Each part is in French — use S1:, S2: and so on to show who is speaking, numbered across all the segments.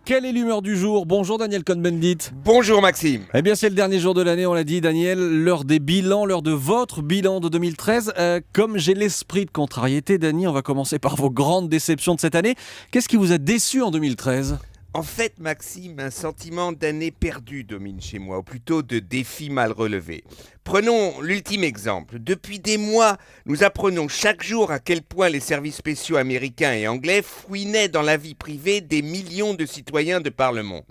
S1: Quelle est l'humeur du jour? Bonjour Daniel Cohn-Bendit.
S2: Bonjour Maxime.
S1: Eh bien c'est le dernier jour de l'année, on l'a dit Daniel, l'heure des bilans, l'heure de votre bilan de 2013. Comme j'ai l'esprit de contrariété, Dani, on va commencer par vos grandes déceptions de cette année. Qu'est-ce qui vous a déçu en 2013?
S2: En fait, Maxime, un sentiment d'année perdue domine chez moi, ou plutôt de défi mal relevé. Prenons l'ultime exemple. Depuis des mois, nous apprenons chaque jour à quel point les services spéciaux américains et anglais fouinaient dans la vie privée des millions de citoyens de par le monde.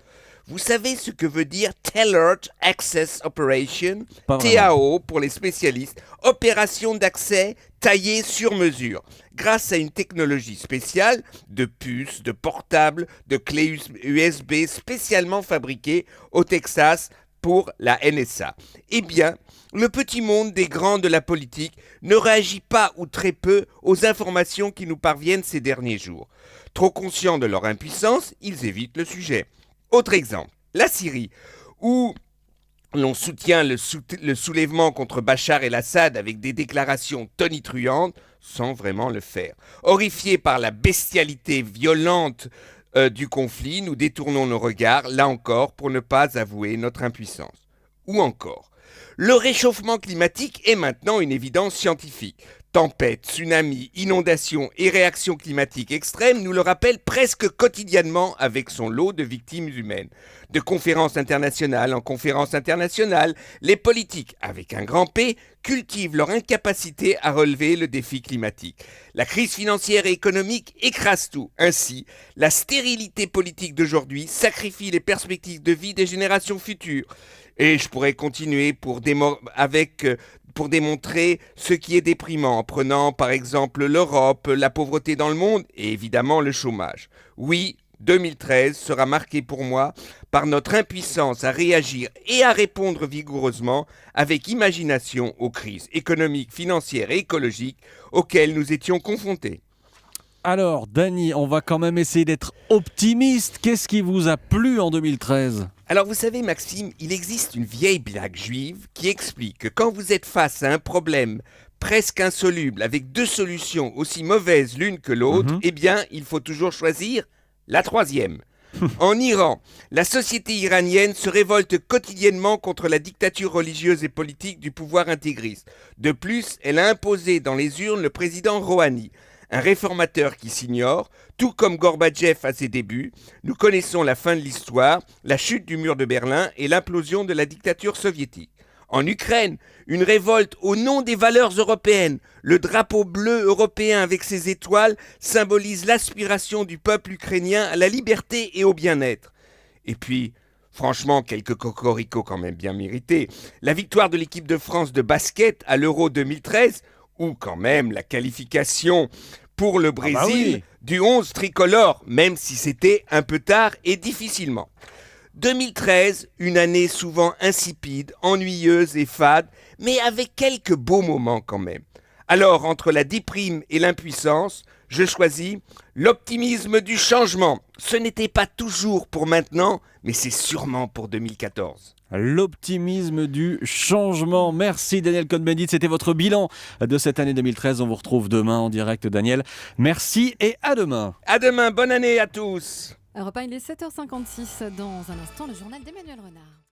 S2: Vous savez ce que veut dire Tailored Access Operation,
S1: Pas vraiment.
S2: TAO pour les spécialistes, opération d'accès taillée sur mesure, grâce à une technologie spéciale de puces, de portables, de clés USB spécialement fabriquées au Texas pour la NSA. Eh bien, le petit monde des grands de la politique ne réagit pas ou très peu aux informations qui nous parviennent ces derniers jours. Trop conscients de leur impuissance, ils évitent le sujet. Autre exemple, la Syrie, où l'on soutient le soulèvement contre Bachar el-Assad avec des déclarations tonitruantes sans vraiment le faire. Horrifiés par la bestialité violente du conflit, nous détournons nos regards, là encore, pour ne pas avouer notre impuissance. Ou encore, le réchauffement climatique est maintenant une évidence scientifique. Tempêtes, tsunamis, inondations et réactions climatiques extrêmes nous le rappellent presque quotidiennement avec son lot de victimes humaines. De conférences internationales en conférences internationales, les politiques, avec un grand P, cultivent leur incapacité à relever le défi climatique. La crise financière et économique écrase tout. Ainsi, la stérilité politique d'aujourd'hui sacrifie les perspectives de vie des générations futures. Et je pourrais continuer pour démontrer ce qui est déprimant, en prenant par exemple l'Europe, la pauvreté dans le monde et évidemment le chômage. Oui, 2013 sera marqué pour moi par notre impuissance à réagir et à répondre vigoureusement avec imagination aux crises économiques, financières et écologiques auxquelles nous étions confrontés.
S1: Alors Dani, on va quand même essayer d'être optimiste. Qu'est-ce qui vous a plu en 2013?
S2: Alors vous savez Maxime, il existe une vieille blague juive qui explique que quand vous êtes face à un problème presque insoluble avec deux solutions aussi mauvaises l'une que l'autre, eh bien il faut toujours choisir la troisième. En Iran, la société iranienne se révolte quotidiennement contre la dictature religieuse et politique du pouvoir intégriste. De plus, elle a imposé dans les urnes le président Rouhani, un réformateur qui s'ignore, tout comme Gorbatchev à ses débuts. Nous connaissons la fin de l'histoire, la chute du mur de Berlin et l'implosion de la dictature soviétique. En Ukraine, une révolte au nom des valeurs européennes. Le drapeau bleu européen avec ses étoiles symbolise l'aspiration du peuple ukrainien à la liberté et au bien-être. Et puis, franchement, quelques cocoricots quand même bien mérités. La victoire de l'équipe de France de basket à l'Euro 2013, ou quand même la qualification pour le Brésil du 11 tricolore, même si c'était un peu tard et difficilement. 2013, une année souvent insipide, ennuyeuse et fade, mais avec quelques beaux moments quand même. Alors, entre la déprime et l'impuissance, je choisis l'optimisme du changement. Ce n'était pas toujours pour maintenant, mais c'est sûrement pour 2014.
S1: L'optimisme du changement. Merci Daniel Cohn-Bendit, c'était votre bilan de cette année 2013. On vous retrouve demain en direct Daniel. Merci et à demain.
S2: À demain, bonne année à tous.
S3: Europe 1, il est 7h56. Dans un instant, le journal d'Emmanuel Renard.